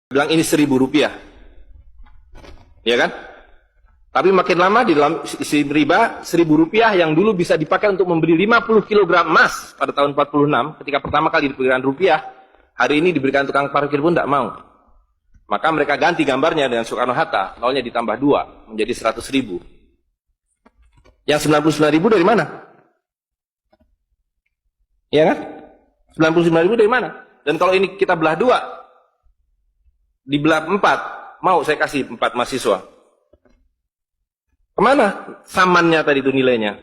bilang ini Rp1.000, ya kan? Tapi makin lama di dalam sistem riba, Rp1.000 yang dulu bisa dipakai untuk membeli 50 kg emas pada tahun 46, ketika pertama kali diberikan rupiah, hari ini diberikan tukang parkir pun tidak mau. Maka mereka ganti gambarnya dengan Soekarno-Hatta, nolnya ditambah 2, menjadi 100.000. Yang 99.000 dari mana? Ya kan? 99.000 dari mana? Dan kalau ini kita belah 2, dibelah 4, mau saya kasih 4 mahasiswa. Kemana samannya tadi itu nilainya?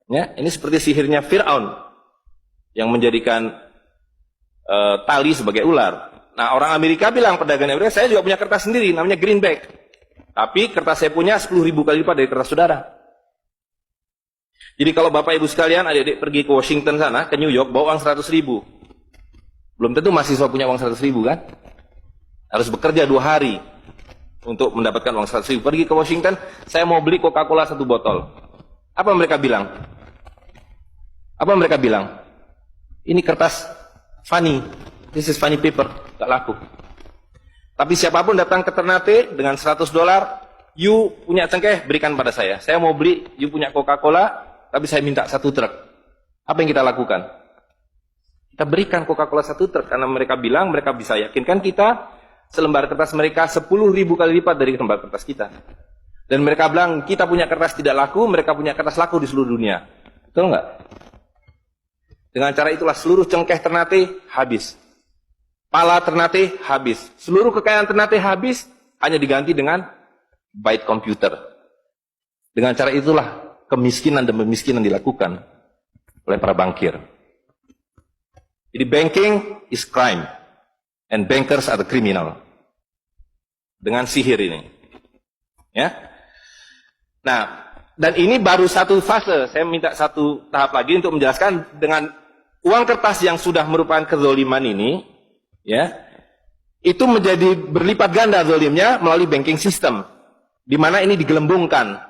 Ya, ini seperti sihirnya Fir'aun yang menjadikan tali sebagai ular. Nah, orang Amerika bilang, pedagang Amerika, saya juga punya kertas sendiri, namanya greenback. Tapi kertas saya punya 10.000 kali lipat dari kertas saudara. Jadi kalau Bapak Ibu sekalian, adik-adik pergi ke Washington sana, ke New York, bawa uang 100.000. Belum tentu mahasiswa punya uang 100.000 kan? Harus bekerja 2 hari untuk mendapatkan uang 100.000. Pergi ke Washington, saya mau beli Coca-Cola 1 botol. Apa mereka bilang? Apa mereka bilang? Ini kertas funny. This is funny paper. Gak laku. Tapi siapapun datang ke Ternate dengan $100, you punya cengkeh, berikan pada saya. Saya mau beli, you punya Coca-Cola, tapi saya minta 1 truk. Apa yang kita lakukan? Kita berikan Coca-Cola 1 truk, karena mereka bilang, mereka bisa yakinkan kita, selembar kertas mereka 10.000 kali lipat dari lembar kertas kita. Dan mereka bilang, kita punya kertas tidak laku, mereka punya kertas laku di seluruh dunia. Betul nggak? Dengan cara itulah seluruh cengkeh Ternate habis. Pala Ternate habis. Seluruh kekayaan Ternate habis, hanya diganti dengan byte komputer. Dengan cara itulah kemiskinan dan pemiskinan dilakukan oleh para bankir. Jadi banking is crime. And bankers are the criminal. Dengan sihir ini. Ya. Nah, dan ini baru satu fase. Saya minta satu tahap lagi untuk menjelaskan dengan uang kertas yang sudah merupakan kezoliman ini, ya, itu menjadi berlipat ganda zolimnya melalui banking system, di mana ini digelembungkan.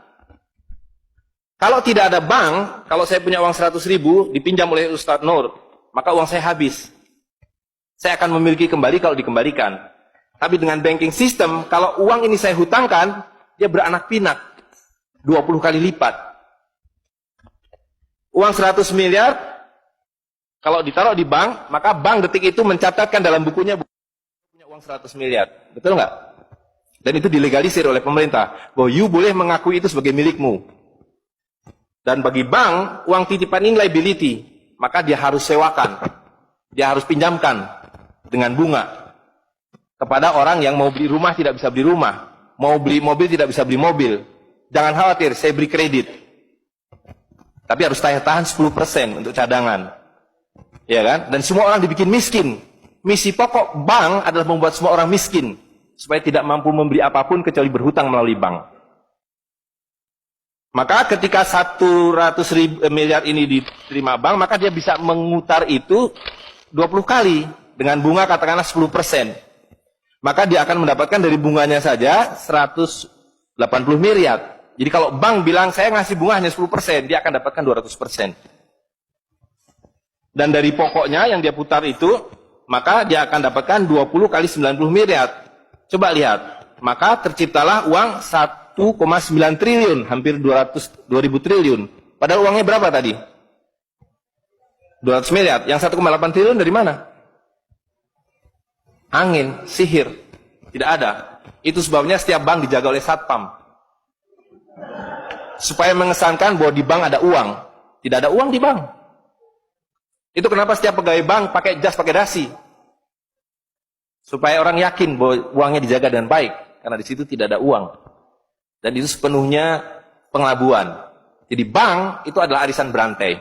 Kalau tidak ada bank, kalau saya punya uang 100.000 dipinjam oleh Ustadz Nur, maka uang saya habis. Saya akan memiliki kembali kalau dikembalikan. Tapi dengan banking system, kalau uang ini saya hutangkan, dia beranak pinak. 20 kali lipat. Uang 100 miliar, kalau ditaruh di bank, maka bank detik itu mencatatkan dalam bukunya punya uang 100 miliar. Betul nggak? Dan itu dilegalisir oleh pemerintah. Bahwa you boleh mengakui itu sebagai milikmu. Dan bagi bank, uang titipan ini liability. Maka dia harus sewakan. Dia harus pinjamkan dengan bunga kepada orang yang mau beli rumah tidak bisa beli rumah, mau beli mobil tidak bisa beli mobil. Jangan khawatir, saya beri kredit. Tapi harus tahan 10% untuk cadangan. Ya kan? Dan semua orang dibikin miskin. Misi pokok bank adalah membuat semua orang miskin supaya tidak mampu membeli apapun kecuali berhutang melalui bank. Maka ketika 100 miliar ini diterima bank, maka dia bisa mengutar itu 20 kali. Dengan bunga katakanlah 10%. Maka dia akan mendapatkan dari bunganya saja 180 miliar. Jadi kalau bank bilang saya ngasih bunga hanya 10%, dia akan dapatkan 200%. Dan dari pokoknya yang dia putar itu, maka dia akan dapatkan 20 kali 90 miliar. Coba lihat. Maka terciptalah uang 1,9 triliun, hampir 2.000 triliun. Padahal uangnya berapa tadi? 200 miliar. Yang 1,8 triliun dari mana? Angin, sihir, tidak ada. Itu sebabnya setiap bank dijaga oleh satpam, supaya mengesankan bahwa di bank ada uang. Tidak ada uang di bank. Itu kenapa setiap pegawai bank pakai jas, pakai dasi, supaya orang yakin bahwa uangnya dijaga dengan baik, karena di situ tidak ada uang. Dan itu sepenuhnya pengelabuan. Jadi bank itu adalah arisan berantai.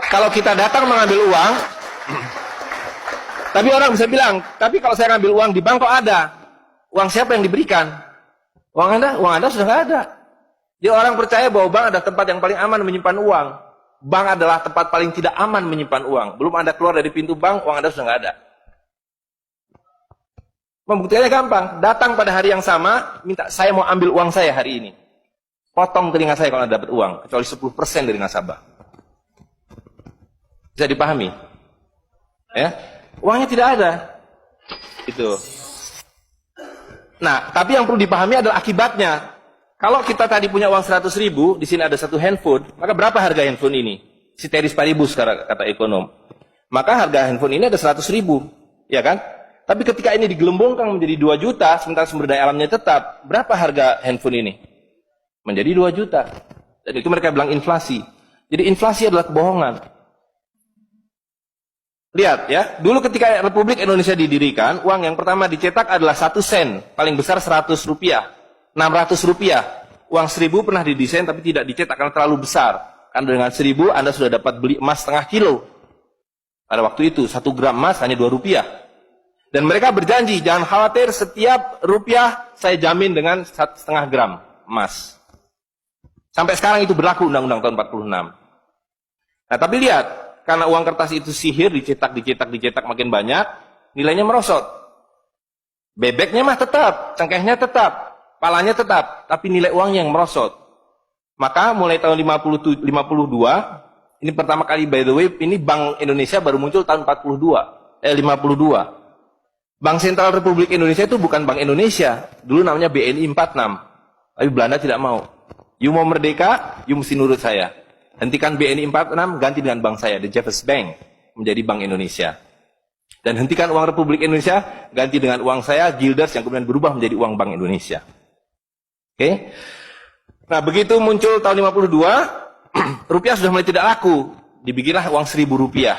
Kalau kita datang mengambil uang, tapi orang bisa bilang, tapi kalau saya ngambil uang di bank kok ada? Uang siapa yang diberikan? Uang Anda sudah nggak ada. Jadi orang percaya bahwa bank adalah tempat yang paling aman menyimpan uang. Bank adalah tempat paling tidak aman menyimpan uang. Belum Anda keluar dari pintu bank, uang Anda sudah nggak ada. Membuktikannya gampang. Datang pada hari yang sama, minta saya mau ambil uang saya hari ini. Potong telinga saya kalau Anda dapat uang, kecuali 10% dari nasabah. Bisa dipahami? Ya. Uangnya tidak ada. Itu. Nah, tapi yang perlu dipahami adalah akibatnya. Kalau kita tadi punya uang 100.000, di sini ada satu handphone, maka berapa harga handphone ini? Ceteris paribus kata ekonom. Maka harga handphone ini ada 100.000, ya kan? Tapi ketika ini digelembungkan menjadi 2 juta, sementara sumber daya alamnya tetap, berapa harga handphone ini? Menjadi 2 juta. Dan itu mereka bilang inflasi. Jadi inflasi adalah kebohongan. Lihat ya, dulu ketika Republik Indonesia didirikan, uang yang pertama dicetak adalah 1 sen, paling besar 100 rupiah. 600 rupiah. Uang 1.000 pernah didesain tapi tidak dicetak karena terlalu besar. Karena dengan 1.000 Anda sudah dapat beli emas setengah kilo. Pada waktu itu 1 gram emas hanya 2 rupiah. Dan mereka berjanji, jangan khawatir, setiap rupiah saya jamin dengan 1,5 gram emas. Sampai sekarang itu berlaku Undang-Undang tahun 46. Nah tapi lihat, karena uang kertas itu sihir, dicetak makin banyak, nilainya merosot. Bebeknya mah tetap, cengkehnya tetap, palanya tetap, tapi nilai uangnya yang merosot. Maka mulai tahun 52, ini pertama kali by the way, ini Bank Indonesia baru muncul tahun 52. Bank Sentral Republik Indonesia itu bukan Bank Indonesia, dulu namanya BNI 46. Tapi Belanda tidak mau. You mau merdeka, you mesti nurut saya. Hentikan BNI 46, ganti dengan bank saya, The Jeffers Bank, menjadi Bank Indonesia. Dan hentikan uang Republik Indonesia, ganti dengan uang saya, Guilders, yang kemudian berubah menjadi uang Bank Indonesia. Oke? Nah, begitu muncul tahun 52, rupiah sudah mulai tidak laku. Dibikinlah uang 1.000 rupiah.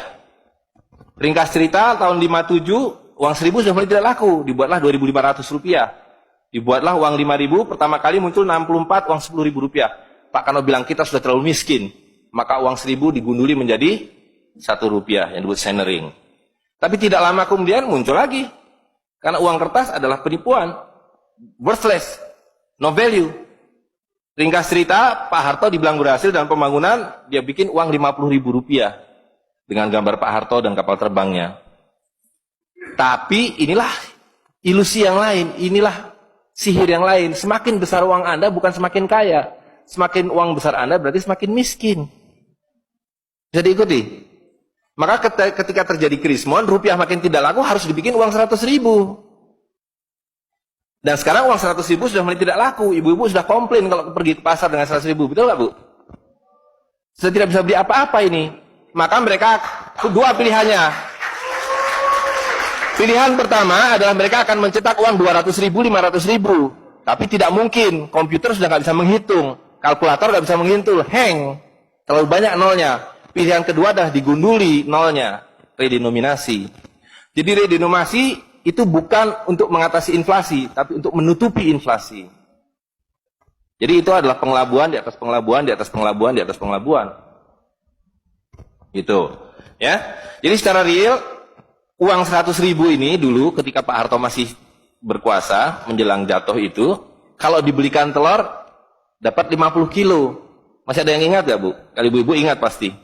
Ringkas cerita, tahun 57, uang 1.000 sudah mulai tidak laku. Dibuatlah 2.500 rupiah. Dibuatlah uang 5.000, pertama kali muncul 64, uang 10.000 rupiah. Pak Karno bilang, kita sudah terlalu miskin. Maka uang 1.000 digunduli menjadi 1 rupiah, yang disebut senering. Tapi tidak lama kemudian muncul lagi. Karena uang kertas adalah penipuan. Worthless. No value. Ringkas cerita, Pak Harto dibilang berhasil dalam pembangunan, dia bikin uang 50.000 rupiah. Dengan gambar Pak Harto dan kapal terbangnya. Tapi inilah ilusi yang lain. Inilah sihir yang lain. Semakin besar uang Anda bukan semakin kaya. Semakin uang besar Anda berarti semakin miskin. Bisa diikuti? Maka ketika terjadi krismon, rupiah makin tidak laku, harus dibikin uang 100.000. Dan sekarang uang 100.000 sudah mulai tidak laku. Ibu-ibu sudah komplain kalau pergi ke pasar dengan 100.000. Betul nggak, Bu? Sudah tidak bisa beli apa-apa ini. Maka mereka dua pilihannya. Pilihan pertama adalah mereka akan mencetak uang 200.000, 500.000. Tapi tidak mungkin. Komputer sudah nggak bisa menghitung. Kalkulator nggak bisa menghitung. Hang. Terlalu banyak nolnya. Pilihan kedua adalah digunduli nolnya. Redenominasi. Jadi redenominasi itu bukan untuk mengatasi inflasi, tapi untuk menutupi inflasi. Jadi itu adalah pengelabuan di atas pengelabuan, di atas pengelabuan, di atas pengelabuan. Gitu. Ya. Jadi secara real, uang 100.000 ini dulu ketika Pak Harto masih berkuasa, menjelang jatuh itu, kalau dibelikan telur, dapat 50 kilo. Masih ada yang ingat gak, Bu? Kalau ibu-ibu ingat pasti.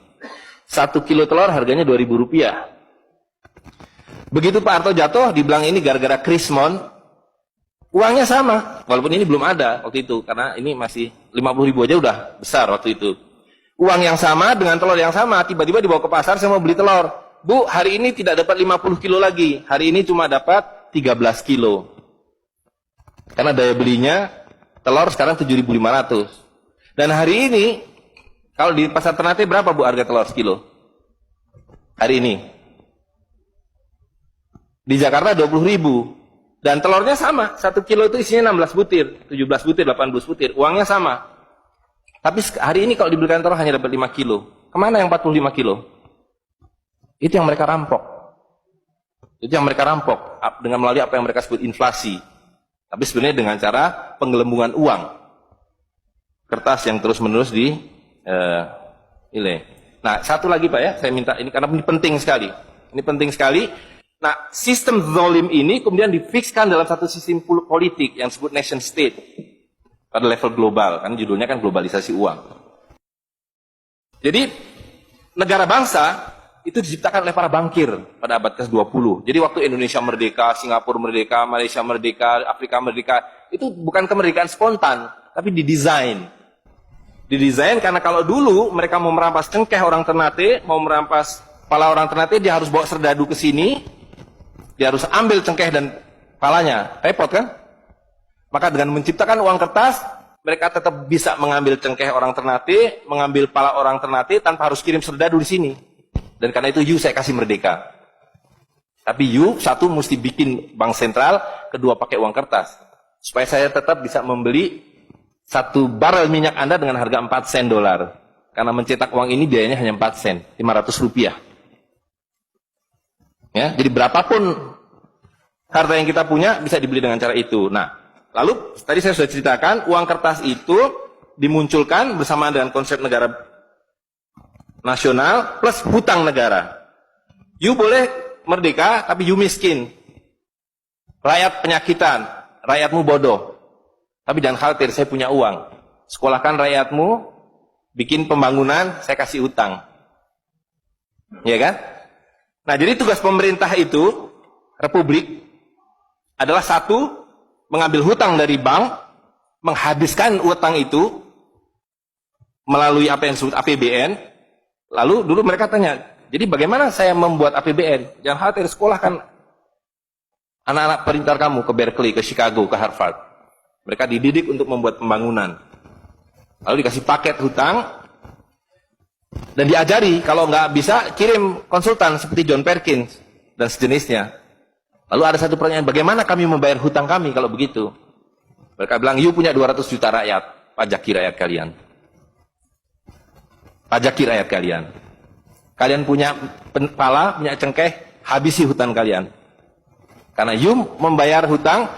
1 kilo telur harganya 2.000 rupiah. Begitu Pak Harto jatuh, dibilang ini gara-gara krismon, uangnya sama. Walaupun ini belum ada waktu itu, karena ini masih 50.000 aja udah besar waktu itu. Uang yang sama dengan telur yang sama, tiba-tiba dibawa ke pasar, saya mau beli telur. Bu, hari ini tidak dapat 50 kilo lagi. Hari ini cuma dapat 13 kilo. Karena daya belinya, telur sekarang 7.500. Dan hari ini, kalau di pasar Ternate berapa, Bu, harga telur sekilo? Hari ini. Di Jakarta 20.000. Dan telurnya sama. 1 kilo itu isinya 16 butir, 17 butir, 18 butir. Uangnya sama. Tapi hari ini kalau dibelikan telur hanya dapat 5 kilo. Kemana yang 45 kilo? Itu yang mereka rampok. Itu yang mereka rampok. Dengan melalui apa yang mereka sebut inflasi. Tapi sebenarnya dengan cara penggelembungan uang. Kertas yang terus-menerus di nilai. Nah, satu lagi Pak ya, saya minta ini karena ini penting sekali. Ini penting sekali. Nah, sistem zalim ini kemudian difikskan dalam satu sistem politik yang disebut nation state pada level global, kan judulnya kan globalisasi uang. Jadi negara bangsa itu diciptakan oleh para bankir pada abad ke-20. Jadi waktu Indonesia merdeka, Singapura merdeka, Malaysia merdeka, Afrika merdeka, itu bukan kemerdekaan spontan, tapi didesain. Didesain karena kalau dulu mereka mau merampas cengkeh orang Ternate, mau merampas kepala orang Ternate, dia harus bawa serdadu ke sini. dia harus ambil cengkeh dan palanya, repot kan? Maka dengan menciptakan uang kertas, mereka tetap bisa mengambil cengkeh orang Ternate, mengambil pala orang Ternate tanpa harus kirim serdadu di sini. Dan karena itu saya kasih merdeka. Tapi satu mesti bikin bank sentral, kedua pakai uang kertas. Supaya saya tetap bisa membeli 1 barel minyak Anda dengan harga 4 sen dolar. Karena mencetak uang ini biayanya hanya 4 sen, 500 rupiah. Ya, jadi berapapun harta yang kita punya bisa dibeli dengan cara itu. Nah, lalu tadi saya sudah ceritakan uang kertas itu dimunculkan bersamaan dengan konsep negara nasional plus hutang negara. You boleh merdeka tapi you miskin. Rakyat penyakitan, rakyatmu bodoh. Tapi jangan khawatir, saya punya uang. Sekolahkan rakyatmu, bikin pembangunan, saya kasih hutang. Ya kan? Nah, jadi tugas pemerintah itu, republik, adalah satu, mengambil hutang dari bank, menghabiskan hutang itu, melalui apa yang disebut APBN. Lalu dulu mereka tanya, jadi bagaimana saya membuat APBN? Jangan khawatir, sekolahkan anak-anak pintar kamu ke Berkeley, ke Chicago, ke Harvard. Mereka dididik untuk membuat pembangunan. Lalu dikasih paket hutang, dan diajari, kalau nggak bisa, kirim konsultan seperti John Perkins, dan sejenisnya. Lalu ada satu pertanyaan, bagaimana kami membayar hutang kami kalau begitu? Mereka bilang, you punya 200 juta rakyat, pajaki rakyat kalian. Pajaki rakyat kalian. Kalian punya pala, punya cengkeh, habisi hutang kalian. Karena you membayar hutang,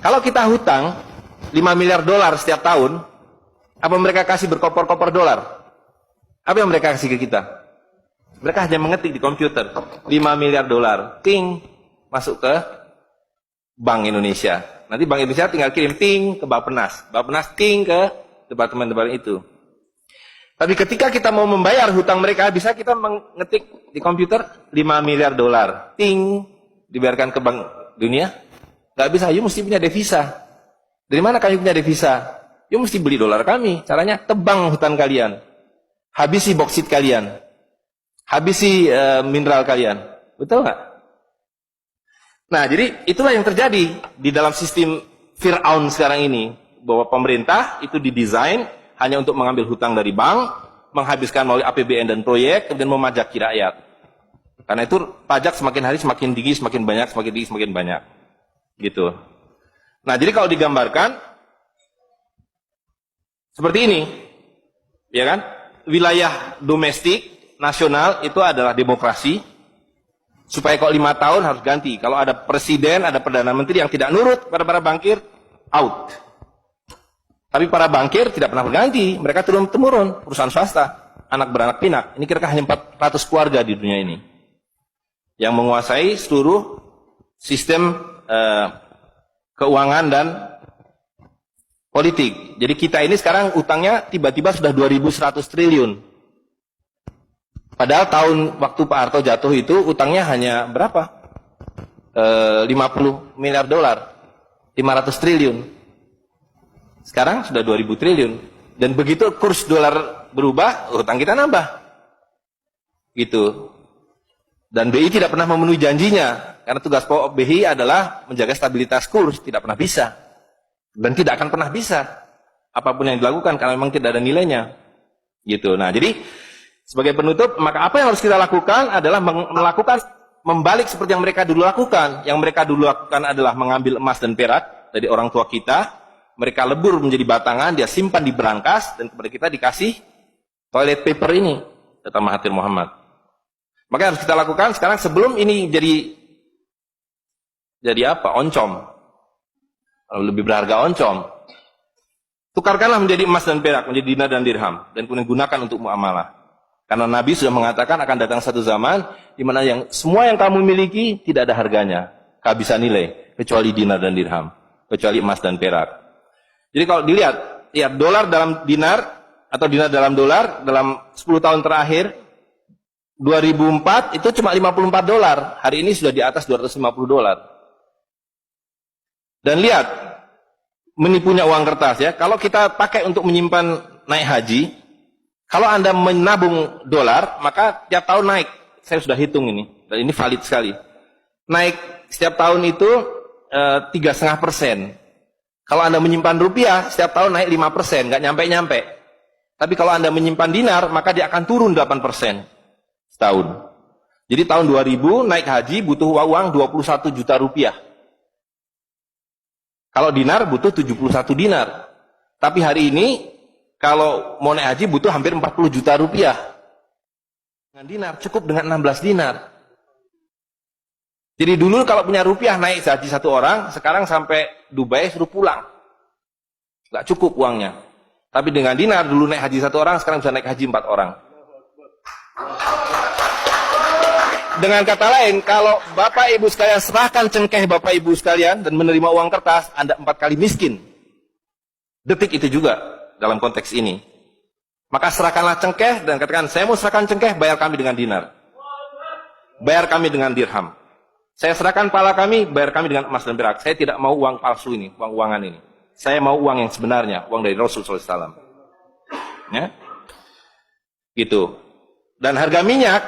kalau kita hutang, 5 miliar dolar setiap tahun, apa mereka kasih berkoper-koper dolar? Apa yang mereka kasih ke kita? Mereka hanya mengetik di komputer 5 miliar dolar, ting, masuk ke Bank Indonesia. Nanti Bank Indonesia tinggal kirim ting ke Bappenas, Bappenas ting ke departemen-departemen itu. Tapi ketika kita mau membayar hutang mereka, bisa kita mengetik di komputer 5 miliar dolar, ting, dibayarkan ke Bank Dunia? Gak bisa, you mesti punya devisa. Dari mana kami punya devisa? You mesti beli dolar kami. Caranya tebang hutan kalian. Habisi boksit kalian. Habisi mineral kalian. Betul nggak? Nah, jadi itulah yang terjadi di dalam sistem Fir'aun sekarang ini. Bahwa pemerintah itu didesain hanya untuk mengambil hutang dari bank, menghabiskan melalui APBN dan proyek, kemudian memajaki rakyat. Karena itu pajak semakin hari semakin tinggi, semakin banyak, semakin tinggi, semakin banyak. Gitu. Nah, jadi kalau digambarkan seperti ini, ya kan? Wilayah domestik nasional itu adalah demokrasi. Supaya kalau 5 tahun harus ganti. Kalau ada presiden, ada perdana menteri yang tidak nurut pada para bankir, out. Tapi para bankir tidak pernah berganti, mereka turun-temurun, perusahaan swasta, anak beranak pinak. Ini kira-kira hanya 400 keluarga di dunia ini yang menguasai seluruh sistem keuangan dan politik. Jadi kita ini sekarang utangnya tiba-tiba sudah 2.100 triliun. Padahal tahun waktu Pak Harto jatuh itu utangnya hanya berapa? 50 miliar dolar. 500 triliun. Sekarang sudah 2.000 triliun. Dan begitu kurs dolar berubah, utang kita nambah. Gitu. Dan BI tidak pernah memenuhi janjinya. Karena tugas pokok BI adalah menjaga stabilitas kurs. Tidak pernah bisa. Dan tidak akan pernah bisa apapun yang dilakukan karena memang tidak ada nilainya. Gitu. Nah, jadi sebagai penutup, maka apa yang harus kita lakukan adalah melakukan membalik seperti yang mereka dulu lakukan. Yang mereka dulu lakukan adalah mengambil emas dan perak dari orang tua kita, mereka lebur menjadi batangan, dia simpan di berangkas, dan kepada kita dikasih toilet paper ini, kata Mahathir Muhammad. Maka yang harus kita lakukan sekarang sebelum ini jadi apa? Oncom. Lebih berharga oncom. Tukarkanlah menjadi emas dan perak, menjadi dinar dan dirham, dan kemudian gunakan untuk muamalah. Karena Nabi sudah mengatakan akan datang satu zaman di mana semua yang kamu miliki tidak ada harganya, kehabisan nilai, kecuali dinar dan dirham, kecuali emas dan perak. Jadi kalau dilihat, dolar dalam dinar atau dinar dalam dolar dalam 10 tahun terakhir 2004 itu cuma 54 dolar. Hari ini sudah di atas 250 dolar. Dan lihat, menipunya uang kertas ya. Kalau kita pakai untuk menyimpan naik haji, kalau Anda menabung dolar, maka tiap tahun naik. Saya sudah hitung ini, dan ini valid sekali. Naik setiap tahun itu 3,5%. Kalau Anda menyimpan rupiah, setiap tahun naik 5%, nggak nyampe-nyampe. Tapi kalau Anda menyimpan dinar, maka dia akan turun 8% setahun. Jadi tahun 2000 naik haji butuh uang 21 juta rupiah. Kalau dinar butuh 71 dinar. Tapi hari ini kalau mau naik haji butuh hampir 40 juta rupiah. Dengan dinar cukup dengan 16 dinar. Jadi dulu kalau punya rupiah naik haji satu orang, sekarang sampai Dubai suruh pulang. Nggak cukup uangnya. Tapi dengan dinar dulu naik haji satu orang, sekarang bisa naik haji 4 orang. Dengan kata lain, kalau Bapak Ibu sekalian serahkan cengkeh Bapak Ibu sekalian dan menerima uang kertas, Anda 4 kali miskin. Detik itu juga dalam konteks ini. Maka serahkanlah cengkeh dan katakan, saya mau serahkan cengkeh, bayar kami dengan dinar. Bayar kami dengan dirham. Saya serahkan pala kami, bayar kami dengan emas dan perak. Saya tidak mau uang palsu ini, uang-uangan ini. Saya mau uang yang sebenarnya, uang dari Rasul SAW. Ya? Gitu. Dan harga minyak,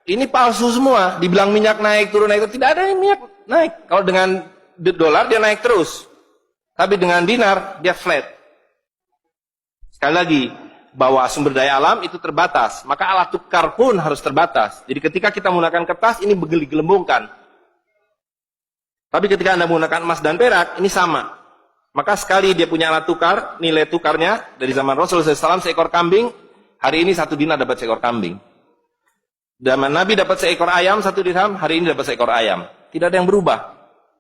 ini palsu semua. Dibilang minyak naik, turun, naik, turun. Tidak ada yang minyak naik. Kalau dengan dolar, dia naik terus. Tapi dengan dinar, dia flat. Sekali lagi, bahwa sumber daya alam itu terbatas. Maka alat tukar pun harus terbatas. Jadi ketika kita menggunakan kertas, ini digelembungkan. Tapi ketika Anda menggunakan emas dan perak, ini sama. Maka sekali dia punya alat tukar, nilai tukarnya dari zaman Rasulullah SAW seekor kambing, hari ini 1 dinar dapat seekor kambing. Zaman Nabi dapat seekor ayam 1 dirham, hari ini dapat seekor ayam. Tidak ada yang berubah.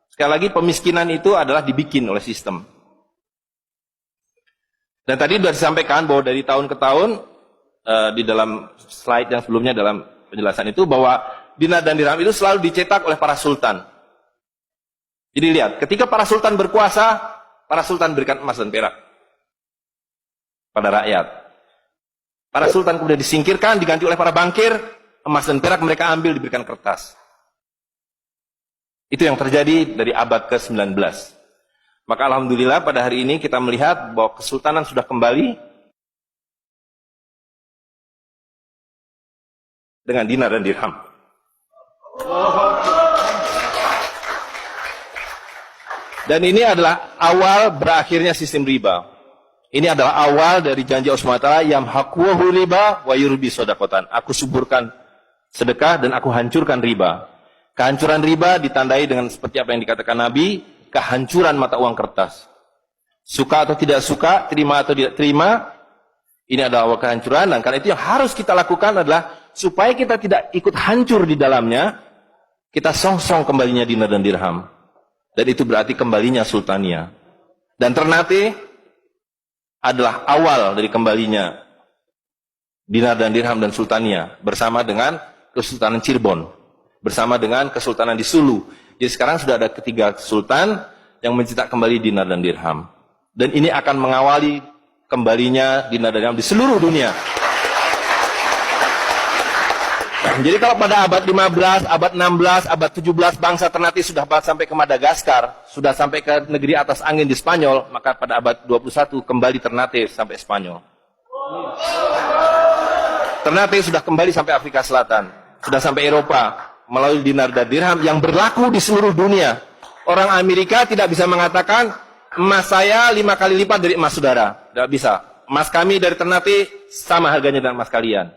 Sekali lagi pemiskinan itu adalah dibikin oleh sistem. Dan tadi sudah disampaikan bahwa dari tahun ke tahun, di dalam slide yang sebelumnya dalam penjelasan itu, bahwa dinar dan dirham itu selalu dicetak oleh para sultan. Jadi lihat, ketika para sultan berkuasa, para sultan berikan emas dan perak pada rakyat. Para sultan kemudian disingkirkan, diganti oleh para bankir, emas dan perak mereka ambil, diberikan kertas. Itu yang terjadi dari abad ke-19. Maka alhamdulillah pada hari ini kita melihat bahwa kesultanan sudah kembali dengan dinar dan dirham. Dan ini adalah awal berakhirnya sistem riba. Ini adalah awal dari janji Allah SWT, yamhaqu riba wa yurbi shadaqatan. Aku suburkan sedekah dan aku hancurkan riba. Kehancuran riba ditandai dengan seperti apa yang dikatakan Nabi, kehancuran mata uang kertas. Suka atau tidak suka, terima atau tidak terima, ini adalah awal kehancuran. Dan karena itu yang harus kita lakukan adalah supaya kita tidak ikut hancur di dalamnya, kita songsong kembalinya dinar dan dirham. Dan itu berarti kembalinya sultania. Dan Ternate adalah awal dari kembalinya dinar dan dirham dan sultania bersama dengan Kesultanan Cirebon, bersama dengan Kesultanan di Sulu. Jadi sekarang sudah ada 3 sultan yang mencetak kembali dinar dan dirham. Dan ini akan mengawali kembalinya dinar dan dirham di seluruh dunia. Jadi kalau pada abad 15, abad 16, abad 17 bangsa Ternate sudah sampai ke Madagaskar, sudah sampai ke negeri atas angin di Spanyol, maka pada abad 21 kembali Ternate sampai Spanyol. Ternate sudah kembali sampai Afrika Selatan, sudah sampai Eropa melalui dinar dan dirham yang berlaku di seluruh dunia. Orang Amerika tidak bisa mengatakan emas saya 5 kali lipat dari emas saudara, tidak bisa. Emas kami dari Ternate sama harganya dengan emas kalian.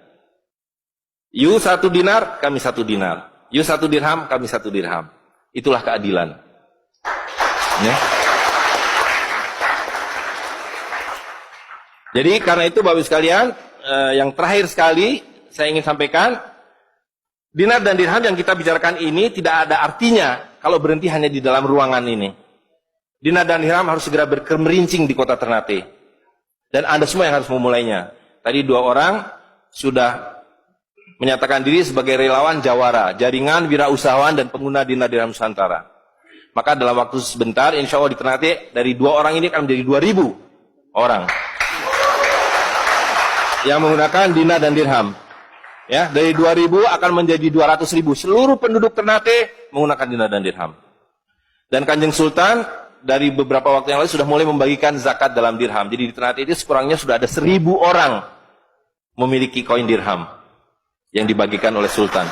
You 1 dinar, kami 1 dinar. You 1 dirham, kami 1 dirham. Itulah keadilan. Ya. Jadi karena itu Bapak Ibu sekalian, yang terakhir sekali saya ingin sampaikan, dinar dan dirham yang kita bicarakan ini tidak ada artinya kalau berhenti hanya di dalam ruangan ini. Dinar dan dirham harus segera berkemerincing di kota Ternate. Dan Anda semua yang harus memulainya. Tadi 2 orang sudah menyatakan diri sebagai relawan Jawara, jaringan wirausahawan dan pengguna dinar dirham Nusantara. Maka dalam waktu sebentar, insya Allah di Ternate, dari 2 orang ini akan menjadi 2.000 orang yang menggunakan dinar dan dirham. Ya, dari 2.000 akan menjadi 200.000. Seluruh penduduk Ternate menggunakan dinar dan dirham. Dan Kanjeng Sultan dari beberapa waktu yang lalu sudah mulai membagikan zakat dalam dirham. Jadi di Ternate itu sekurangnya sudah ada 1.000 orang memiliki koin dirham yang dibagikan oleh Sultan.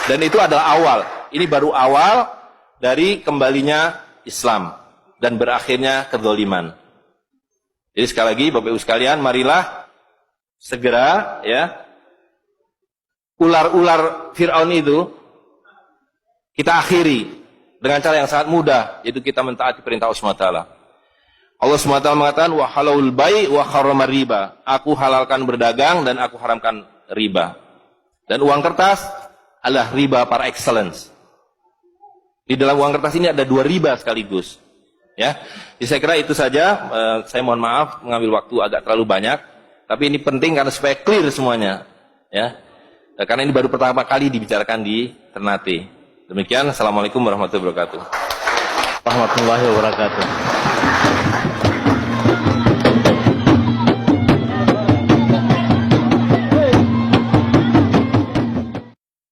Dan itu adalah awal. Ini baru awal, dari kembalinya Islam dan berakhirnya kezaliman. Jadi sekali lagi Bapak Ibu sekalian, marilah segera ya ular-ular Fir'aun itu kita akhiri dengan cara yang sangat mudah, yaitu kita mentaati perintah Allah SWT. Allah SWT mengatakan wa halalul bai' wa harramar riba. Aku halalkan berdagang dan aku haramkan riba. Dan uang kertas adalah riba par excellence. Di dalam uang kertas ini ada 2 riba sekaligus. Ya, jadi saya kira itu saja. Saya mohon maaf mengambil waktu agak terlalu banyak, tapi ini penting karena supaya clear semuanya. Ya, karena ini baru pertama kali dibicarakan di Ternate. Demikian, assalamualaikum warahmatullahi wabarakatuh. Warahmatullahi wabarakatuh.